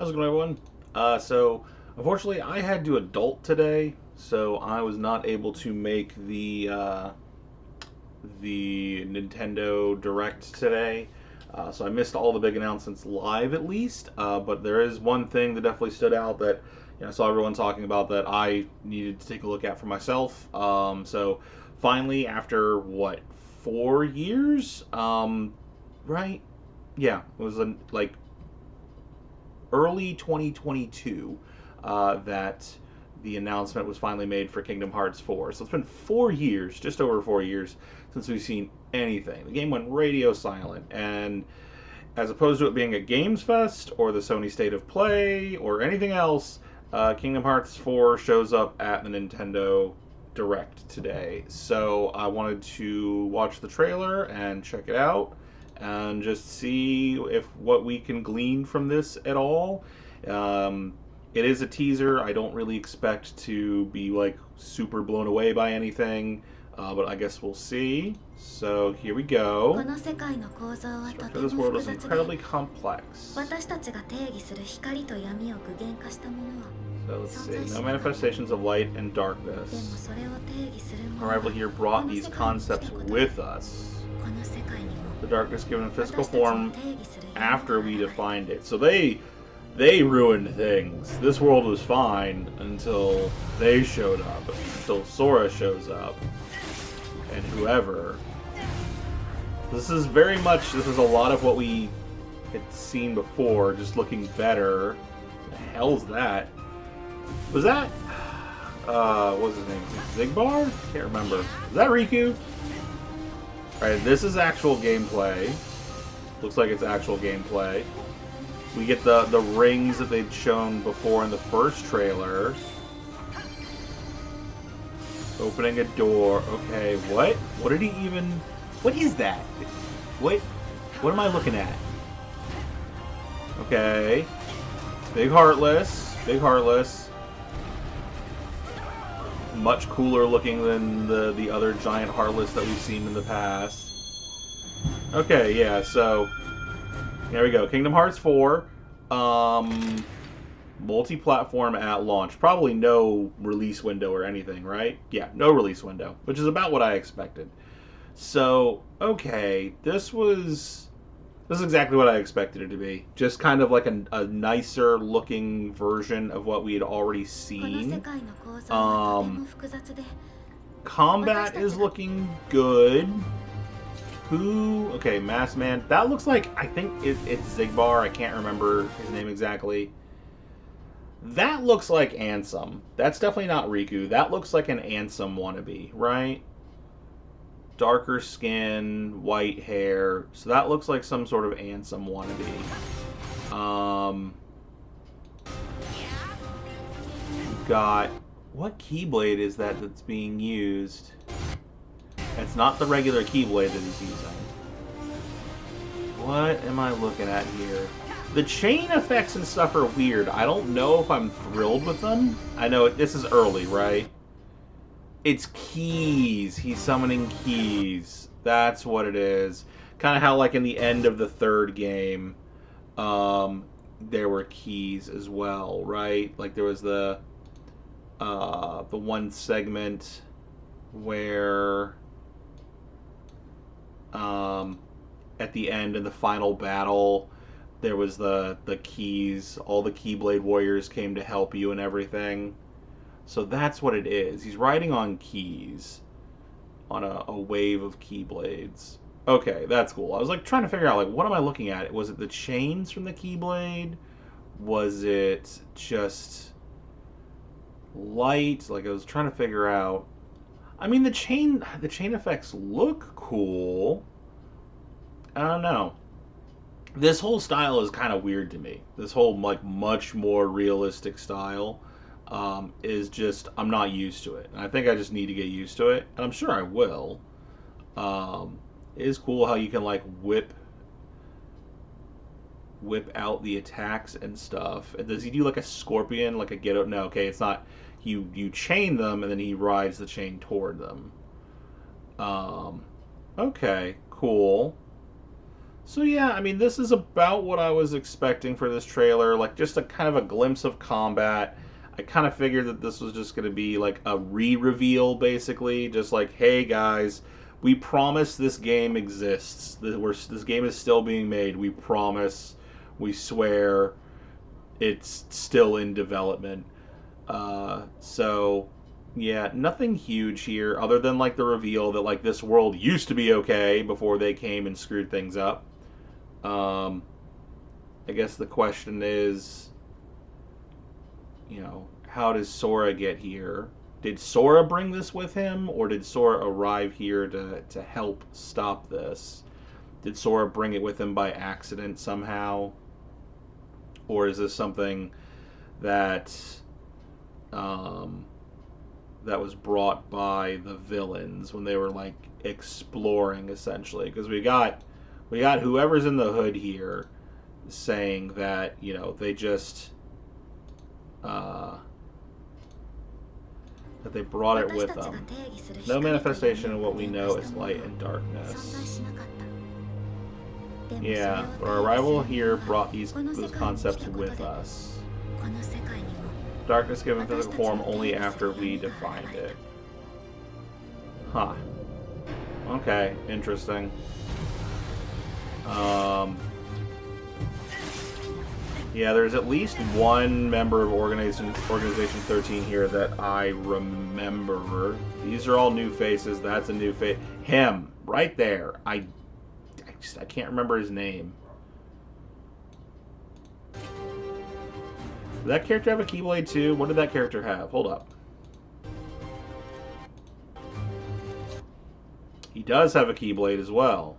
How's it going, everyone? So, unfortunately, I had to adult today, so I was not able to make the Nintendo Direct today. So I missed all the big announcements live, at least. But there is one thing that definitely stood out that I saw everyone talking about that I needed to take a look at for myself. So finally, after what 4 years, right? Yeah, it was like early 2022 that the announcement was finally made for Kingdom Hearts 4. So it's been 4 years, just over 4 years, since we've seen anything. The game went radio silent, and as opposed to it being a Games Fest or the Sony State of Play or anything else, Kingdom Hearts 4 shows up at the Nintendo Direct today. So I wanted to watch the trailer and check it out and just see if what we can glean from this at all. Um, it is a teaser. I don't really expect to be like super blown away by anything, but I guess we'll see. So here we go. The structure of this world is incredibly complex. So let's see. No manifestations of light and darkness. Our arrival here brought these concepts with us. The darkness given a physical form after we defined it. So they ruined things. This world was fine until they showed up. Until Sora shows up. And whoever. This is a lot of what we had seen before, just looking better. What the hell's that? Was that what was his name? Zigbar? Can't remember. Is that Riku? Alright, this is actual gameplay. Looks like it's actual gameplay. We get the rings that they'd shown before in the first trailer. Opening a door. Okay, what? What did he even... What is that? What am I looking at? Okay. Big Heartless. Big Heartless. Much cooler looking than the other giant Heartless that we've seen in the past. Okay, yeah, so there we go. Kingdom Hearts 4. Multi-platform at launch. Probably no release window or anything, right? Yeah, no release window, which is about what I expected. So, okay, this is exactly what I expected it to be. Just kind of like a nicer looking version of what we had already seen. Combat is looking good. Okay, Masked Man. That looks like, I think it's Zigbar. I can't remember his name exactly. That looks like Ansem. That's definitely not Riku. That looks like an Ansem wannabe, right? Darker skin, white hair. So that looks like some sort of Ansem wannabe. We've got... What Keyblade is that's being used? It's not the regular Keyblade that he's using. What am I looking at here? The chain effects and stuff are weird. I don't know if I'm thrilled with them. I know this is early, right? It's keys. He's summoning keys. That's what it is. Kind of how, like, in the end of the third game, there were keys as well, right? Like, there was the one segment where, at the end in the final battle, there was the keys. All the Keyblade warriors came to help you and everything. So that's what it is. He's riding on keys. On a wave of Keyblades. Okay, that's cool. I was like trying to figure out, like, what am I looking at? Was it the chains from the Keyblade? Was it just light? Like, I was trying to figure out. I mean, the chain effects look cool. I don't know. This whole style is kind of weird to me. This whole, like, much more realistic style is just, I'm not used to it. And I think I just need to get used to it. And I'm sure I will. It is cool how you can, like, whip out the attacks and stuff. And does he do, like, a scorpion, like a get out? No, okay, it's not. You chain them, and then he rides the chain toward them. Okay, cool. So yeah, I mean, this is about what I was expecting for this trailer. Like, just a kind of a glimpse of combat. I kind of figured that this was just going to be like a re-reveal, basically. Just like, hey guys, we promise this game exists. This game is still being made. We promise. We swear. It's still in development. So yeah, nothing huge here other than like the reveal that like this world used to be okay before they came and screwed things up. Um, I guess the question is, how does Sora get here? Did Sora bring this with him, or did Sora arrive here to help stop this? Did Sora bring it with him by accident somehow? Or is this something that um, that was brought by the villains when they were like exploring essentially? Because we got whoever's in the hood here saying that they just uh, that they brought it with them. No manifestation of what we know is light and darkness. Yeah, but our arrival here brought those concepts with us. Darkness given physical form only after we defined it. Huh. Okay, interesting. Yeah, there's at least one member of Organization 13 here that I remember. These are all new faces. That's a new face. Him, right there. I can't remember his name. Did that character have a Keyblade too? What did that character have? Hold up. He does have a Keyblade as well.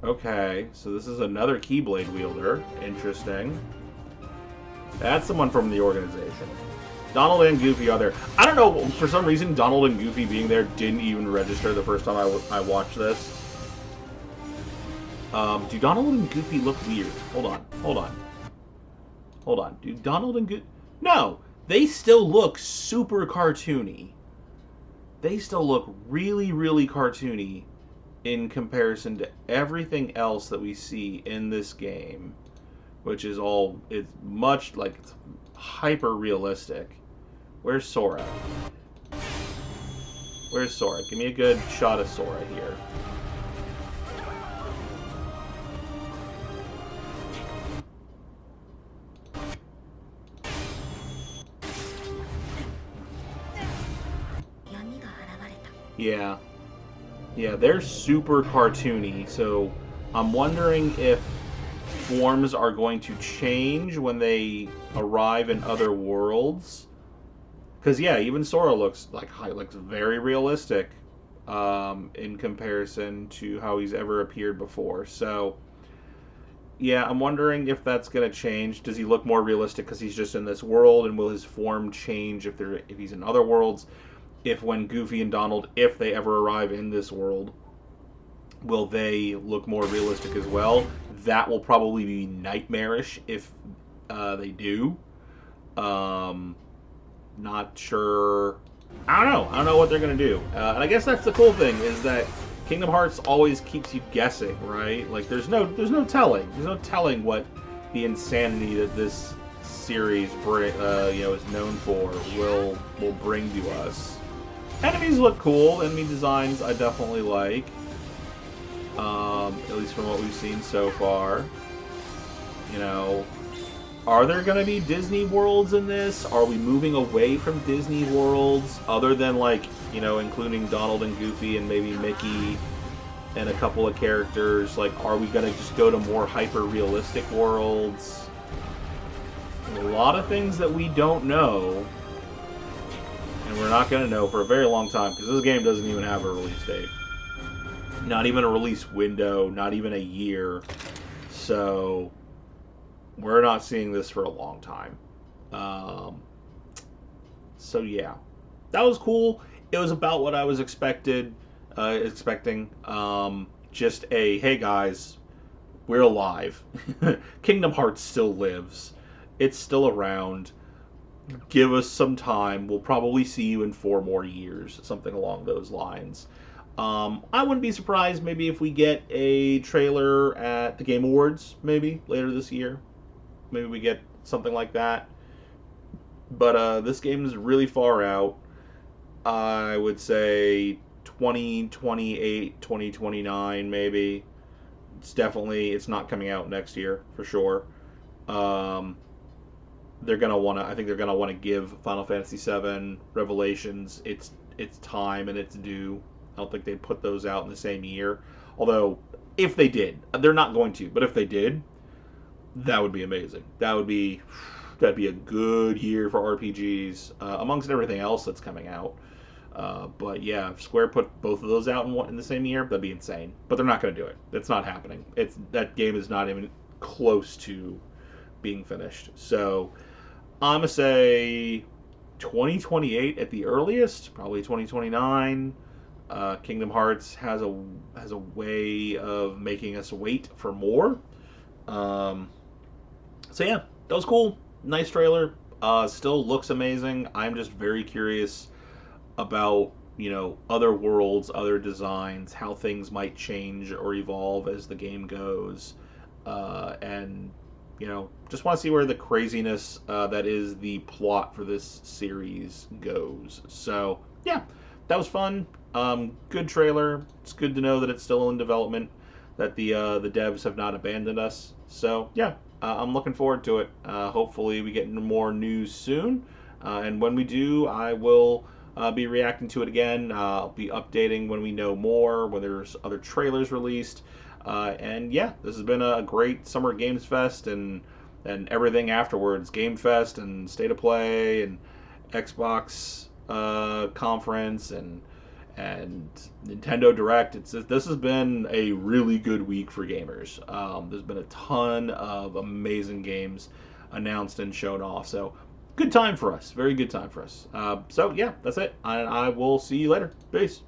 Okay, so this is another Keyblade wielder. Interesting. That's someone from the organization. Donald and Goofy are there. I don't know, for some reason, Donald and Goofy being there didn't even register the first time I watched this. Do Donald and Goofy look weird? Hold on. Do Donald and Goofy... No! They still look super cartoony. They still look really, really cartoony in comparison to everything else that we see in this game, which is it's much like it's hyper realistic. Where's Sora? Where's Sora? Give me a good shot of Sora here. Yeah. Yeah, they're super cartoony, so I'm wondering if forms are going to change when they arrive in other worlds. Because, yeah, even Sora looks very realistic in comparison to how he's ever appeared before. So, yeah, I'm wondering if that's going to change. Does he look more realistic because he's just in this world, and will his form change if he's in other worlds? If when Goofy and Donald, if they ever arrive in this world, will they look more realistic as well? That will probably be nightmarish if they do. Not sure. I don't know what they're gonna do. And I guess that's the cool thing is that Kingdom Hearts always keeps you guessing, right? Like there's no telling. There's no telling what the insanity that this series is known for will bring to us. Enemies look cool. Enemy designs I definitely like. At least from what we've seen so far. Are there going to be Disney worlds in this? Are we moving away from Disney worlds? Other than, including Donald and Goofy and maybe Mickey and a couple of characters. Are we going to just go to more hyper-realistic worlds? A lot of things that we don't know. And we're not going to know for a very long time, because this game doesn't even have a release date. Not even a release window, not even a year. So, we're not seeing this for a long time. So yeah. That was cool. It was about what I was expecting. Just hey guys, we're alive. Kingdom Hearts still lives. It's still around. Give us some time. We'll probably see you in 4 more years. Something along those lines. I wouldn't be surprised maybe if we get a trailer at the Game Awards maybe later this year. Maybe we get something like that. But this game is really far out. I would say 2028, 2029 maybe. It's not coming out next year for sure. Um, they're gonna want to. I think they're gonna want to give Final Fantasy VII Revelations its time and its due. I don't think they'd put those out in the same year. Although, if they did, they're not going to. But if they did, that would be amazing. That'd be a good year for RPGs amongst everything else that's coming out. But yeah, if Square put both of those out in the same year, that'd be insane. But they're not going to do it. It's not happening. It's that game is not even close to being finished. So I'm gonna say 2028 at the earliest, probably 2029. Kingdom Hearts has a way of making us wait for more. Um, so yeah, that was cool. Nice trailer. Still looks amazing. I'm just very curious about other worlds, other designs, how things might change or evolve as the game goes, and just want to see where the craziness that is the plot for this series goes. So yeah, that was fun. Good trailer. It's good to know that it's still in development, that the devs have not abandoned us. So yeah, I'm looking forward to it. Hopefully, we get more news soon, and when we do, I will be reacting to it again. I'll be updating when we know more, when there's other trailers released. And yeah, this has been a great Summer Games Fest and everything afterwards. Game Fest and State of Play and Xbox conference and Nintendo Direct. This has been a really good week for gamers. There's been a ton of amazing games announced and shown off. So good time for us. Very good time for us. So yeah, that's it. I will see you later. Peace.